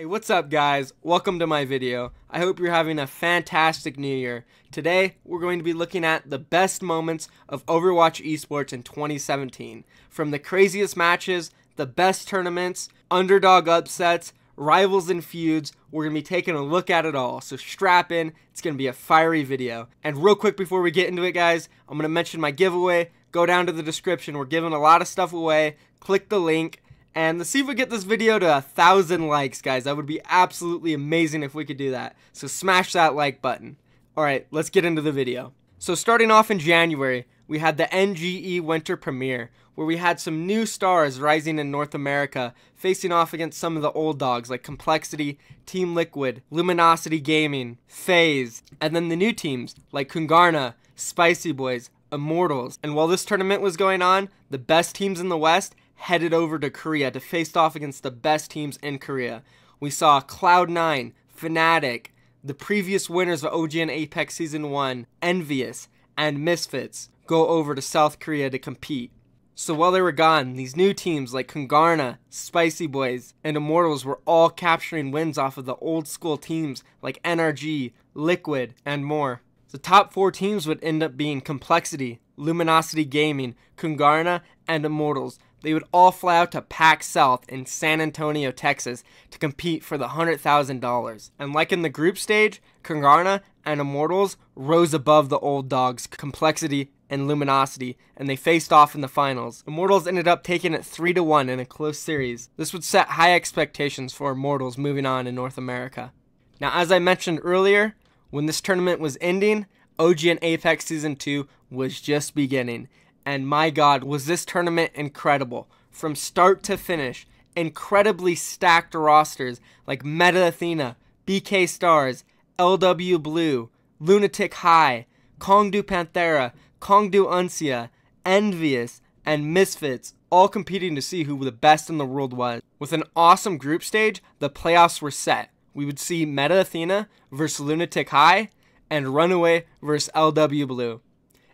Hey, what's up guys? Welcome to my video. I hope you're having a fantastic new year. Today, we're going to be looking at the best moments of Overwatch Esports in 2017. From the craziest matches, the best tournaments, underdog upsets, rivals and feuds, we're going to be taking a look at it all. So strap in, it's going to be a fiery video. And real quick before we get into it guys, I'm going to mention my giveaway. Go down to the description, we're giving a lot of stuff away. Click the link. And let's see if we get this video to 1,000 likes, guys. That would be absolutely amazing if we could do that. So smash that like button. Alright, let's get into the video. So starting off in January, we had the NGE Winter Premiere, where we had some new stars rising in North America, facing off against some of the old dogs like Complexity, Team Liquid, Luminosity Gaming, FaZe, and then the new teams like Kungarna, Spicy Boys, Immortals. And while this tournament was going on, the best teams in the West headed over to Korea to face off against the best teams in Korea. We saw Cloud9, Fnatic, the previous winners of OGN Apex Season 1, Envious, and Misfits go over to South Korea to compete. So while they were gone, these new teams like Kungarna, Spicy Boys, and Immortals were all capturing wins off of the old school teams like NRG, Liquid, and more. The top 4 teams would end up being Complexity, Luminosity Gaming, Kungarna, and Immortals. They would all fly out to PAX South in San Antonio, Texas to compete for the $100,000. And like in the group stage, Kungarna and Immortals rose above the old dogs, Complexity and Luminosity, and they faced off in the finals. Immortals ended up taking it 3-1 in a close series. This would set high expectations for Immortals moving on in North America. Now, as I mentioned earlier, when this tournament was ending, OGN Apex Season 2 was just beginning. And my god, was this tournament incredible. From start to finish, incredibly stacked rosters like Meta Athena, BK Stars, LW Blue, Lunatic High, Kongdu Panthera, Kongdu Uncia, Envious, and Misfits, all competing to see who the best in the world was. With an awesome group stage, the playoffs were set. We would see Meta Athena versus Lunatic High, and Runaway versus LW Blue.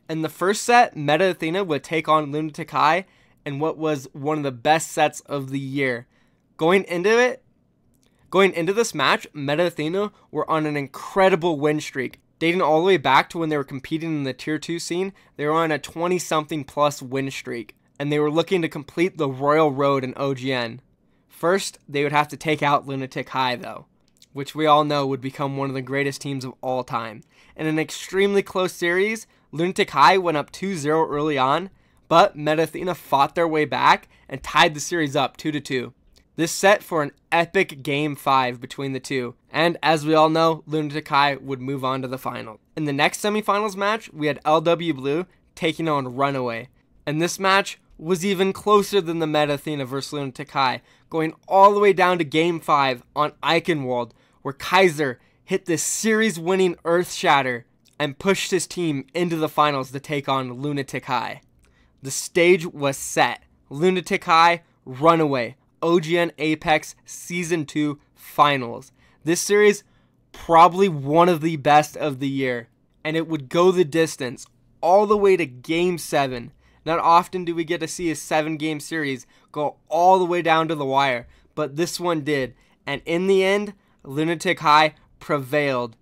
In the first set, Meta Athena would take on Lunatic High in what was one of the best sets of the year. Going into this match, Meta Athena were on an incredible win streak. Dating all the way back to when they were competing in the Tier 2 scene, they were on a 20-something plus win streak. And they were looking to complete the Royal Road in OGN. First, they would have to take out Lunatic High though, which we all know would become one of the greatest teams of all time. In an extremely close series, Lunatic High went up 2-0 early on, but Meta Athena fought their way back and tied the series up 2-2. This set for an epic Game 5 between the two, and as we all know, Lunatic High would move on to the final. In the next semifinals match, we had LW Blue taking on Runaway, and this match was even closer than the Meta Athena versus Lunatic High, going all the way down to Game 5 on Eichenwald, where Kaiser hit this series-winning Earth Shatter and pushed his team into the finals to take on Lunatic High. The stage was set. Lunatic High, Runaway, OGN Apex Season 2 Finals. This series, probably one of the best of the year, and it would go the distance all the way to Game 7. Not often do we get to see a 7-game series go all the way down to the wire, but this one did, and in the end, Lunatic High prevailed.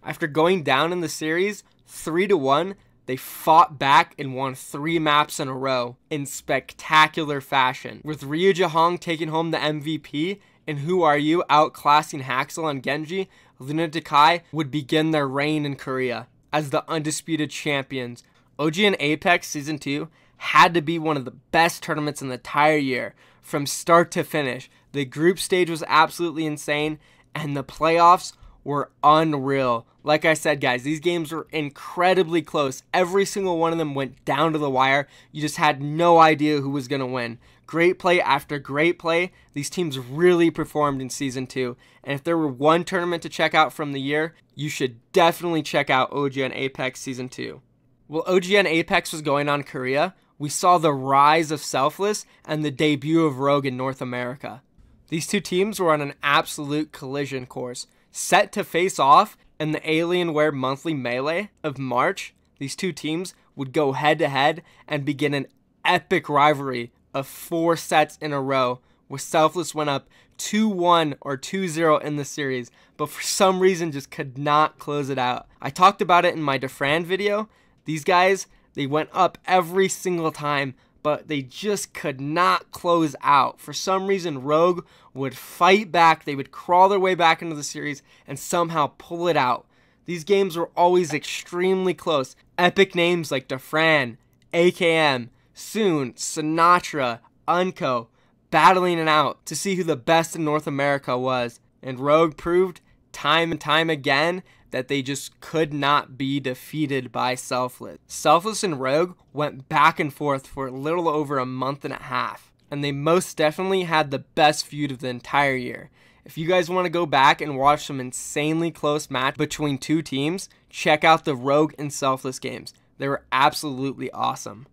After going down in the series 3-1, they fought back and won 3 maps in a row in spectacular fashion, with Ryu Jahong taking home the MVP and Who Are You outclassing Haxel and Genji. Lunatic High would begin their reign in Korea as the undisputed champions. OGN Apex Season 2 had to be one of the best tournaments in the entire year, from start to finish. The group stage was absolutely insane, and the playoffs were unreal. Like I said, guys, these games were incredibly close. Every single one of them went down to the wire. You just had no idea who was going to win. Great play after great play. These teams really performed in Season 2. And if there were one tournament to check out from the year, you should definitely check out OGN Apex Season 2. While OGN Apex was going on in Korea, we saw the rise of Selfless and the debut of Rogue in North America. These two teams were on an absolute collision course, set to face off in the Alienware Monthly Melee of March. These two teams would go head-to-head and begin an epic rivalry of 4 sets in a row, where Selfless went up 2-1 or 2-0 in the series, but for some reason just could not close it out. I talked about it in my Defran video. These guys, they went up every single time, but they just could not close out. For some reason, Rogue would fight back. They would crawl their way back into the series and somehow pull it out. These games were always extremely close. Epic names like Defran, AKM, Soon, Sinatra, Unco, battling it out to see who the best in North America was. And Rogue proved time and time again that they just could not be defeated by Selfless. Selfless and Rogue went back and forth for a little over a month and a half, and they most definitely had the best feud of the entire year. If you guys want to go back and watch some insanely close match between two teams, check out the Rogue and Selfless games. They were absolutely awesome.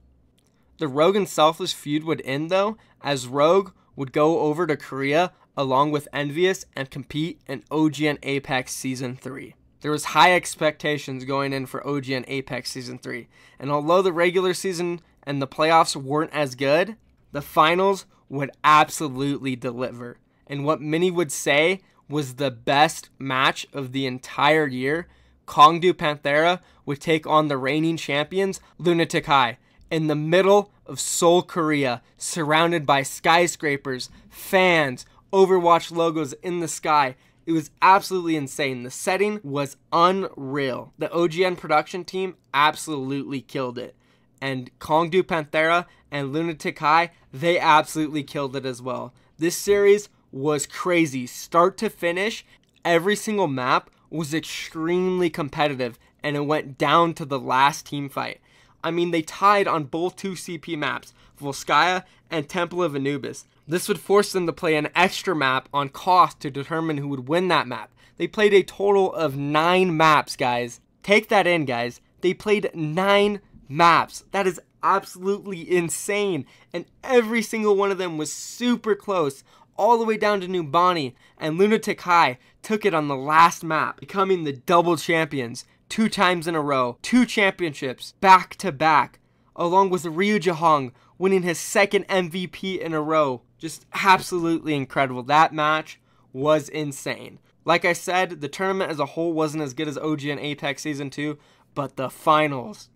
The Rogue and Selfless feud would end though, as Rogue would go over to Korea along with Envious and compete in OGN Apex Season 3. There was high expectations going in for OGN Apex Season 3, and although the regular season and the playoffs weren't as good, the finals would absolutely deliver. And what many would say was the best match of the entire year, Kongdu Panthera would take on the reigning champions, Lunatic High, in the middle of Seoul, Korea, surrounded by skyscrapers, fans, Overwatch logos in the sky. It was absolutely insane. The setting was unreal. The OGN production team absolutely killed it. And Kongdu Panthera and Lunatic High, they absolutely killed it as well. This series was crazy. Start to finish, every single map was extremely competitive, and it went down to the last team fight. I mean, they tied on both 2 CP maps, Volskaya and Temple of Anubis. This would force them to play an extra map on cost to determine who would win that map. They played a total of 9 maps, guys. Take that in, guys. They played 9 maps. That is absolutely insane. And every single one of them was super close, all the way down to New Bonnie. And Lunatic High took it on the last map, becoming the double champions 2 times in a row. 2 championships back to back, along with Ryu Jahong winning his 2nd MVP in a row. Just absolutely incredible. That match was insane. Like I said, the tournament as a whole wasn't as good as OGN Apex Season 2, but the finals,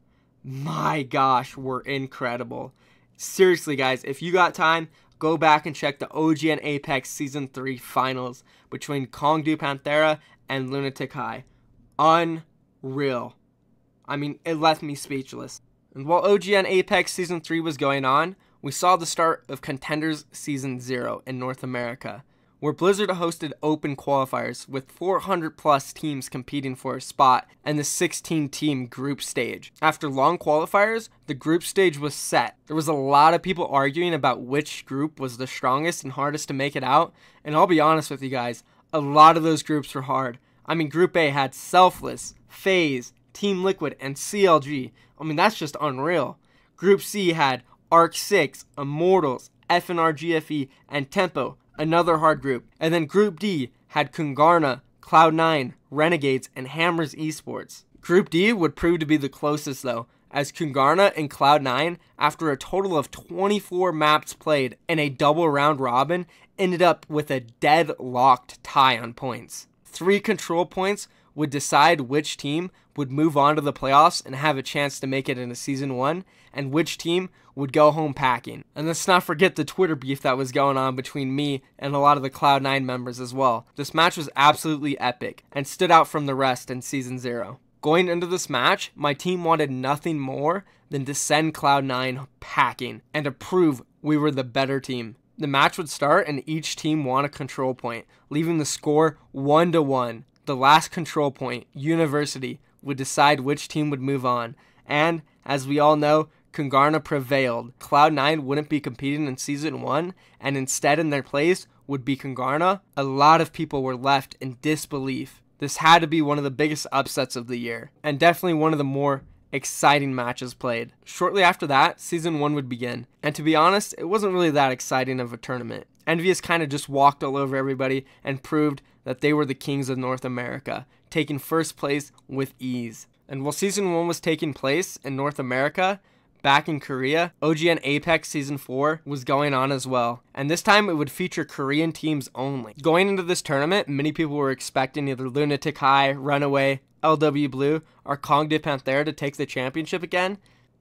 my gosh, were incredible. Seriously, guys, if you got time, go back and check the OGN Apex Season 3 finals between Kongdu Panthera and Lunatic High. Unreal. I mean, it left me speechless. And while OGN Apex Season 3 was going on, we saw the start of Contenders Season 0 in North America, where Blizzard hosted open qualifiers with 400 plus teams competing for a spot in the 16-team group stage. After long qualifiers, the group stage was set. There was a lot of people arguing about which group was the strongest and hardest to make it out, and I'll be honest with you guys, a lot of those groups were hard. I mean, Group A had Selfless, FaZe, Team Liquid, and CLG. I mean, that's just unreal. Group C had Arc 6, Immortals, FNR GFE, and Tempo, another hard group. And then Group D had Kungarna, Cloud9, Renegades, and Hammers Esports. Group D would prove to be the closest though, as Kungarna and Cloud9, after a total of 24 maps played in a double round robin, ended up with a deadlocked tie on points. 3 control points would decide which team would move on to the playoffs and have a chance to make it into Season 1, and which team would go home packing. And let's not forget the Twitter beef that was going on between me and a lot of the Cloud9 members as well. This match was absolutely epic and stood out from the rest in Season 0. Going into this match, my team wanted nothing more than to send Cloud9 packing and to prove we were the better team. The match would start and each team won a control point, leaving the score 1-1. The last control point, University, would decide which team would move on. And, as we all know, Kungarna prevailed. Cloud9 wouldn't be competing in Season 1, and instead in their place would be Kungarna. A lot of people were left in disbelief. This had to be one of the biggest upsets of the year, and definitely one of the more exciting matches played. Shortly after that, Season 1 would begin, and to be honest, it wasn't really that exciting of a tournament. Envious kind of just walked all over everybody and proved that they were the kings of North America, taking first place with ease. And while Season 1 was taking place in North America, Back in Korea, OGN Apex Season 4 was going on as well, and this time it would feature Korean teams only. Going into this tournament, many people were expecting either Lunatic High, Runaway, LW Blue, or Kongdae Panthera to take the championship again,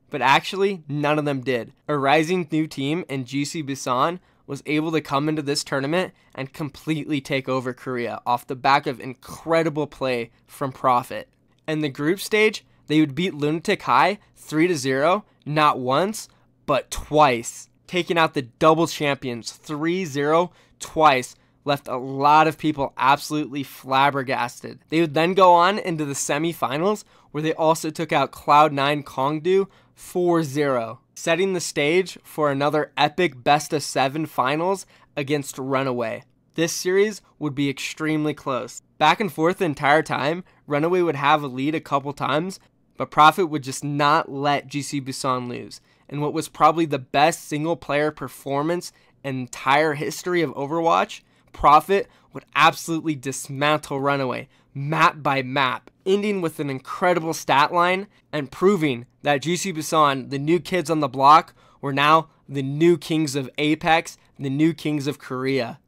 but actually none of them did. A rising new team in GC Busan was able to come into this tournament and completely take over Korea off the back of incredible play from Profit. In the group stage, they would beat Lunatic High 3-0, not once, but twice. Taking out the double champions 3-0 twice left a lot of people absolutely flabbergasted. They would then go on into the semifinals, where they also took out Cloud9 Kongdu 4-0, setting the stage for another epic best-of-7 finals against Runaway. This series would be extremely close. Back and forth the entire time, Runaway would have a lead a couple times, but Profit would just not let GC Busan lose. And what was probably the best single-player performance in the entire history of Overwatch, Profit would absolutely dismantle Runaway, map by map, ending with an incredible stat line and proving that GC Busan, the new kids on the block, were now the new kings of Apex, the new kings of Korea,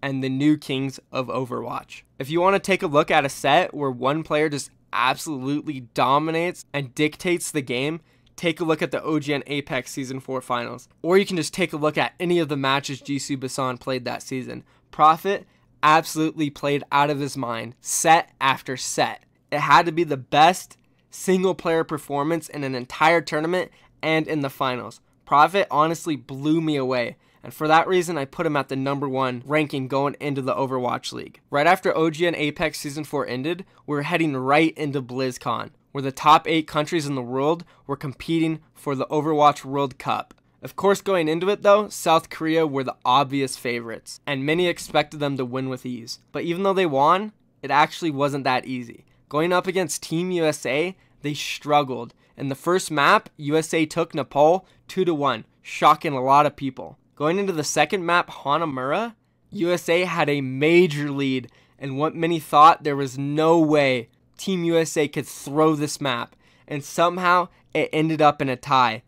and the new kings of Overwatch. If you want to take a look at a set where one player just absolutely dominates and dictates the game, take a look at the OGN Apex Season 4 finals. Or you can just take a look at any of the matches GC Busan played that season. Profit absolutely played out of his mind, set after set. It had to be the best single player performance in an entire tournament and in the finals. Profit honestly blew me away, and for that reason I put him at the #1 ranking going into the Overwatch League. Right after OGN Apex Season 4 ended, we were heading right into BlizzCon, where the top 8 countries in the world were competing for the Overwatch World Cup. Of course, going into it though, South Korea were the obvious favorites, and many expected them to win with ease. But even though they won, it actually wasn't that easy. Going up against Team USA, they struggled. In the first map, USA took Nepal 2-1, shocking a lot of people. Going into the second map, Hanamura, USA had a major lead, and what many thought there was no way Team USA could throw this map, and somehow it ended up in a tie.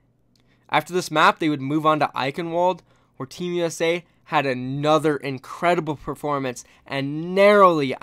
After this map, they would move on to Eichenwald, where Team USA had another incredible performance and narrowly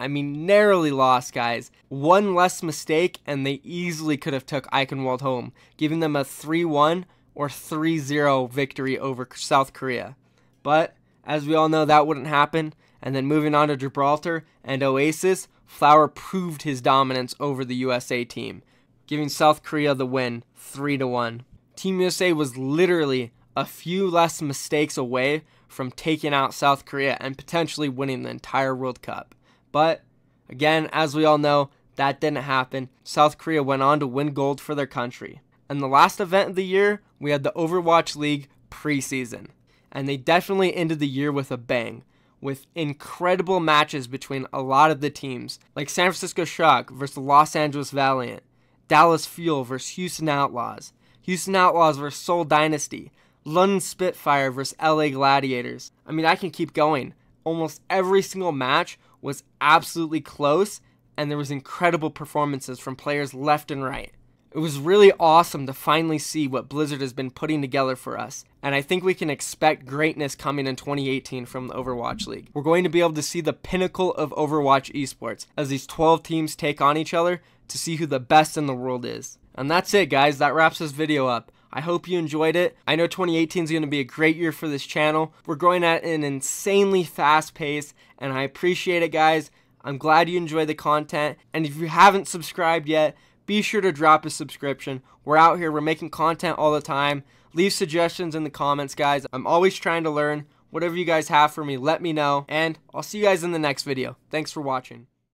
lost, guys. One less mistake and they easily could have took Eichenwald home, giving them a 3-1 or 3-0 victory over South Korea. But as we all know, that wouldn't happen. And then moving on to Gibraltar and Oasis, Flower proved his dominance over the USA team, giving South Korea the win 3-1. Team USA was literally a few less mistakes away from taking out South Korea and potentially winning the entire World Cup. But again, as we all know, that didn't happen. South Korea went on to win gold for their country. And the last event of the year, we had the Overwatch League preseason. And they definitely ended the year with a bang, with incredible matches between a lot of the teams, like San Francisco Shock versus Los Angeles Valiant, Dallas Fuel versus Houston Outlaws, Houston Outlaws versus Seoul Dynasty, London Spitfire versus LA Gladiators. I mean, I can keep going. Almost every single match was absolutely close, and there was incredible performances from players left and right. It was really awesome to finally see what Blizzard has been putting together for us, and I think we can expect greatness coming in 2018 from the Overwatch League. We're going to be able to see the pinnacle of Overwatch Esports as these 12 teams take on each other to see who the best in the world is. And that's it, guys. That wraps this video up. I hope you enjoyed it. I know 2018 is going to be a great year for this channel. We're growing at an insanely fast pace, and I appreciate it, guys. I'm glad you enjoy the content, and if you haven't subscribed yet, be sure to drop a subscription. We're out here. We're making content all the time. Leave suggestions in the comments, guys. I'm always trying to learn. Whatever you guys have for me, let me know, and I'll see you guys in the next video. Thanks for watching.